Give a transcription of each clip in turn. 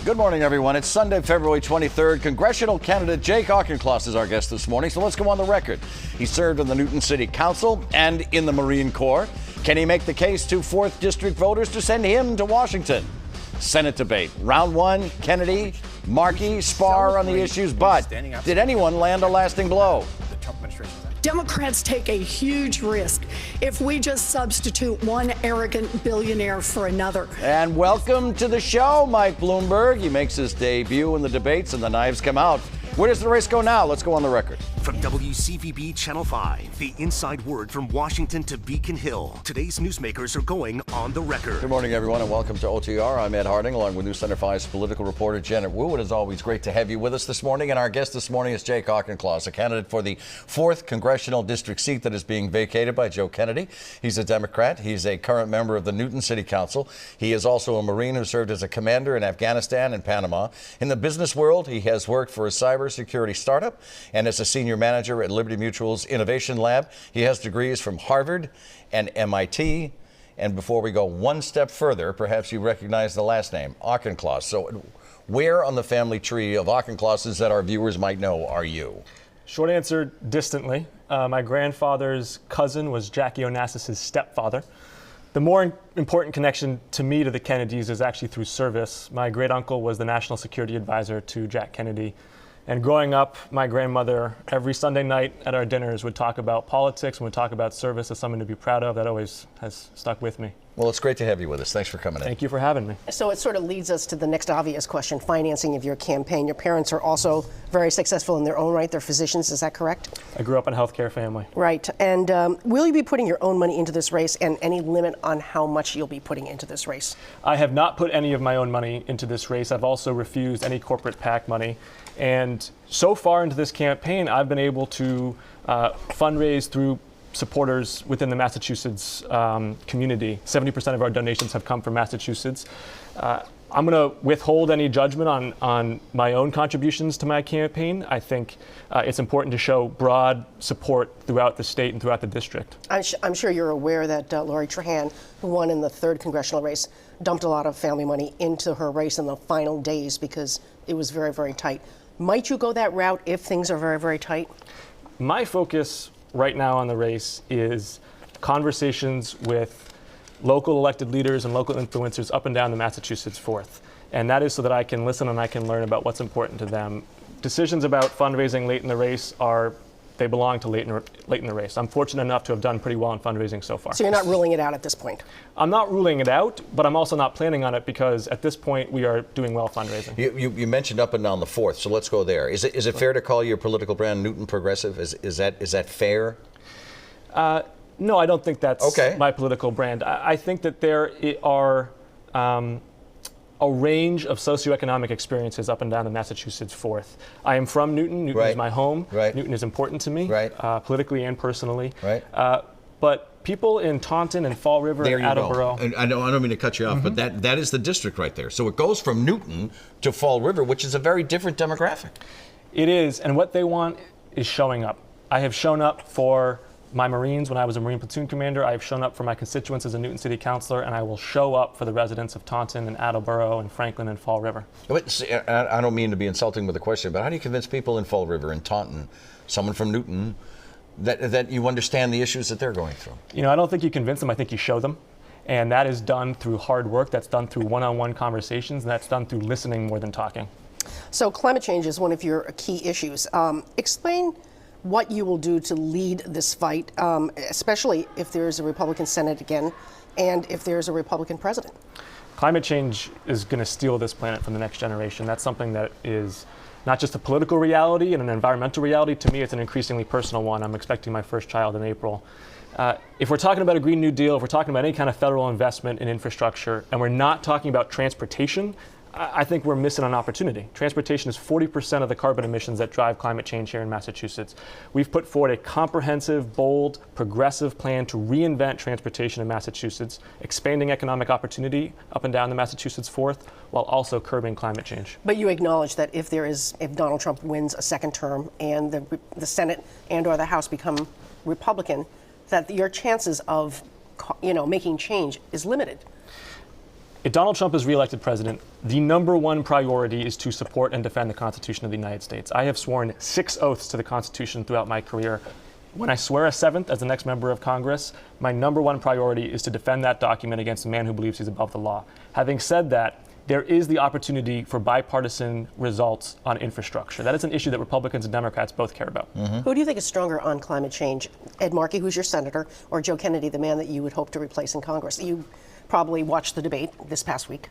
Good morning, everyone. It's Sunday, February 23rd. Congressional candidate Jake Auchincloss is our guest this morning, so let's go on the record. He served on the Newton City Council and in the Marine Corps. Can he make the case to 4th District voters to send him to Washington? Senate debate. Round one, Kennedy, Markey, spar on the issues, but did anyone land a lasting blow? Democrats take a huge risk if we just substitute one arrogant billionaire for another. And welcome to the show, Mike Bloomberg. He makes his debut in the debates and the knives come out. Where does the race go now? Let's go on the record. From WCVB Channel 5, the inside word from Washington to Beacon Hill. Today's newsmakers are going on the record. Good morning, everyone, and welcome to OTR. I'm Ed Harding, along with News Center 5's political reporter Janet Wu. It is always great to have you with us this morning. And our guest this morning is Jake Auchincloss, a candidate for the 4th Congressional District seat that is being vacated by Joe Kennedy. He's a Democrat. He's a current member of the Newton City Council. He is also a Marine who served as a commander in Afghanistan and Panama. In the business world, he has worked for a cybersecurity startup and as a senior manager at Liberty Mutual's Innovation Lab. He has degrees from Harvard and MIT. And before we go one step further, perhaps you recognize the last name, Auchincloss. So where on the family tree of Auchinclosses that our viewers might know are you? Short answer, distantly. My grandfather's cousin was Jackie Onassis' stepfather. The more important connection to me to the Kennedys is actually through service. My great uncle was the national security advisor to Jack Kennedy. And growing up, my grandmother, every Sunday night at our dinners, would talk about politics and would talk about service as something to be proud of. That always has stuck with me. Well, it's great to have you with us. Thanks for coming in. Thank you for having me. So it sort of leads us to the next obvious question, financing of your campaign. Your parents are also very successful in their own right. They're physicians, is that correct? I grew up in a healthcare family. Right. And will you be putting your own money into this race, and any limit on how much you'll be putting into this race? I have not put any of my own money into this race. I've also refused any corporate PAC money. And so far into this campaign, I've been able to fundraise through supporters within the Massachusetts community. 70% of our donations have come from Massachusetts. I'm going to withhold any judgment on my own contributions to my campaign. I think it's important to show broad support throughout the state and throughout the district. I'm sure you're aware that Lori Trahan, who won in the 3rd congressional race, dumped a lot of family money into her race in the final days because it was very, very tight. Might you go that route if things are very, very tight? My focus right now on the race is conversations with local elected leaders and local influencers up and down the Massachusetts 4th. And that is so that I can listen and I can learn about what's important to them. Decisions about fundraising late in the race they belong to late in the race. I'm fortunate enough to have done pretty well in fundraising so far. So you're not ruling it out at this point? I'm not ruling it out, but I'm also not planning on it because at this point we are doing well fundraising. You mentioned up and down the 4th, so let's go there. Is it fair to call your political brand Newton Progressive? Is that fair? No, I don't think that's okay. My political brand. I think that there are a range of socioeconomic experiences up and down the Massachusetts 4th. I am from Newton. Newton is my home. Right. Newton is important to me, politically and personally. Right. But people in Taunton and Fall River and Attleboro. And I don't mean to cut you off, but that is the district right there. So it goes from Newton to Fall River, which is a very different demographic. It is, and what they want is showing up. I have shown up for my Marines when I was a Marine platoon commander. I have shown up for my constituents as a Newton City councilor, and I will show up for the residents of Taunton and Attleboro and Franklin and Fall River. But see, I don't mean to be insulting with the question, but how do you convince people in Fall River and Taunton, someone from Newton, that you understand the issues that they're going through? You know, I don't think you convince them. I think you show them. And that is done through hard work. That's done through one-on-one conversations, and that's done through listening more than talking. So climate change is one of your key issues. Explain what you will do to lead this fight, especially if there's a Republican Senate again and if there's a Republican president. Climate change is going to steal this planet from the next generation. That's something that is not just a political reality and an environmental reality. To me, it's an increasingly personal one. I'm expecting my first child in April. If we're talking about a Green New Deal, if we're talking about any kind of federal investment in infrastructure, and we're not talking about transportation, I think we're missing an opportunity. Transportation is 40% of the carbon emissions that drive climate change here in Massachusetts. We've put forward a comprehensive, bold, progressive plan to reinvent transportation in Massachusetts, expanding economic opportunity up and down the Massachusetts 4th, while also curbing climate change. But you acknowledge that if Donald Trump wins a second term and the Senate and or the House become Republican, that your chances of making change is limited. If Donald Trump is reelected president, the number one priority is to support and defend the Constitution of the United States. I have sworn 6 oaths to the Constitution throughout my career. When I swear a 7th as the next member of Congress, my number one priority is to defend that document against a man who believes he's above the law. Having said that, there is the opportunity for bipartisan results on infrastructure. That is an issue that Republicans and Democrats both care about. Who do you think is stronger on climate change? Ed Markey, who's your senator, or Joe Kennedy, the man that you would hope to replace in Congress? You probably watched the debate this past week.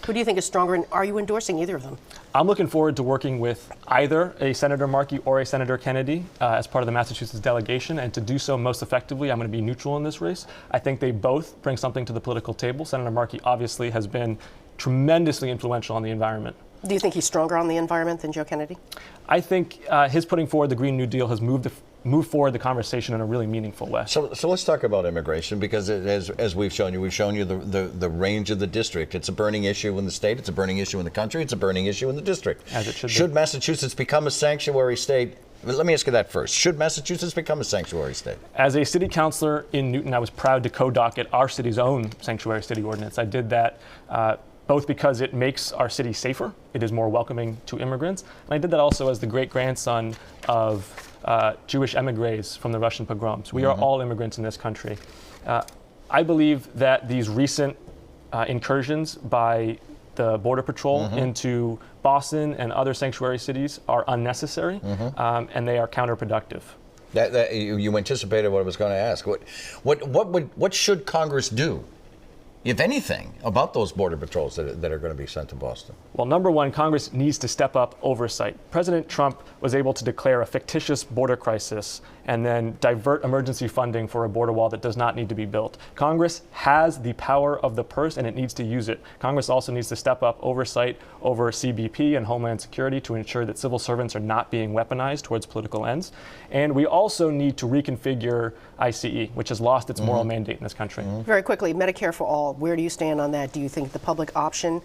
Who do you think is stronger, and are you endorsing either of them? I'm looking forward to working with either a Senator Markey or a Senator Kennedy as part of the Massachusetts delegation, and to do so most effectively, I'm going to be neutral in this race. I think they both bring something to the political table. Senator Markey obviously has been tremendously influential on the environment. Do you think he's stronger on the environment than Joe Kennedy? I think his putting forward the Green New Deal has moved forward the conversation in a really meaningful way. So let's talk about immigration, because as we've shown you the range of the district. It's a burning issue in the state. It's a burning issue in the country. It's a burning issue in the district. As it should be. Should Massachusetts become a sanctuary state? Let me ask you that first. Should Massachusetts become a sanctuary state? As a city councilor in Newton, I was proud to co-docket our city's own sanctuary city ordinance. I did that both because it makes our city safer, it is more welcoming to immigrants, and I did that also as the great-grandson of Jewish emigres from the Russian pogroms. We are all immigrants in this country. I believe that these recent incursions by the Border Patrol into Boston and other sanctuary cities are unnecessary, and they are counterproductive. That you anticipated what I was going to ask. What should Congress do, if anything, about those border patrols that are going to be sent to Boston? Well, number one, Congress needs to step up oversight. President Trump was able to declare a fictitious border crisis and then divert emergency funding for a border wall that does not need to be built. Congress has the power of the purse, and it needs to use it. Congress also needs to step up oversight over CBP and Homeland Security to ensure that civil servants are not being weaponized towards political ends. And we also need to reconfigure ICE, which has lost its moral mandate in this country. Very quickly, Medicare for all, where do you stand on that? Do you think the public option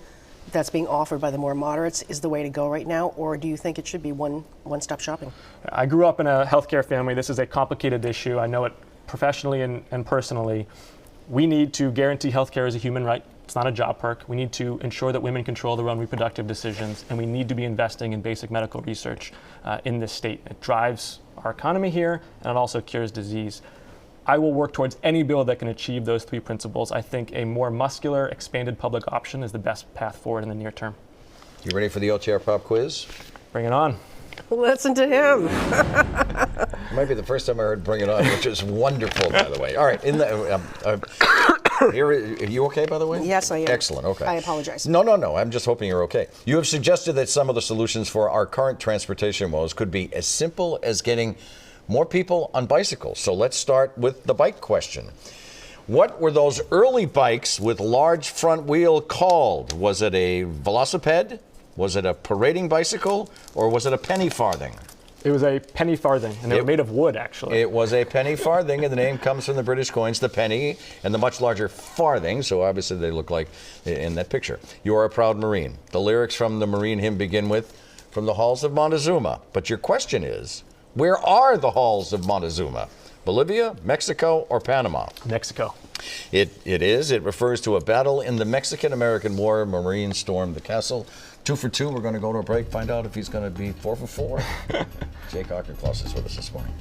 that's being offered by the more moderates is the way to go right now, or do you think it should be one-stop shopping? I grew up in a healthcare family. This is a complicated issue. I know it professionally and personally. We need to guarantee healthcare as a human right. It's not a job perk. We need to ensure that women control their own reproductive decisions, and we need to be investing in basic medical research in this state. It drives our economy here, and it also cures disease. I will work towards any bill that can achieve those 3 principles. I think a more muscular, expanded public option is the best path forward in the near term. You ready for the OTR Pop Quiz? Bring it on. Listen to him. It might be the first time I heard "Bring It On," which is wonderful, by the way. All right, are you okay, by the way? Yes, I am. Excellent. Okay. I apologize. No. I'm just hoping you're okay. You have suggested that some of the solutions for our current transportation woes could be as simple as getting more people on bicycles. So let's start with the bike question. What were those early bikes with large front wheel called? Was it a velocipede? Was it a parading bicycle? Or was it a penny farthing? It was a penny farthing, and they were made of wood, actually. It was a penny farthing, and the name comes from the British coins, the penny, and the much larger farthing, so obviously they look like in that picture. You are a proud Marine. The lyrics from the Marine hymn begin with, "From the halls of Montezuma." But your question is, where are the halls of Montezuma? Bolivia, Mexico, or Panama? Mexico. It is. It refers to a battle in the Mexican-American War. Marines stormed the castle. 2 for 2. We're going to go to a break, find out if he's going to be 4 for 4. Jake Auchincloss is with us this morning.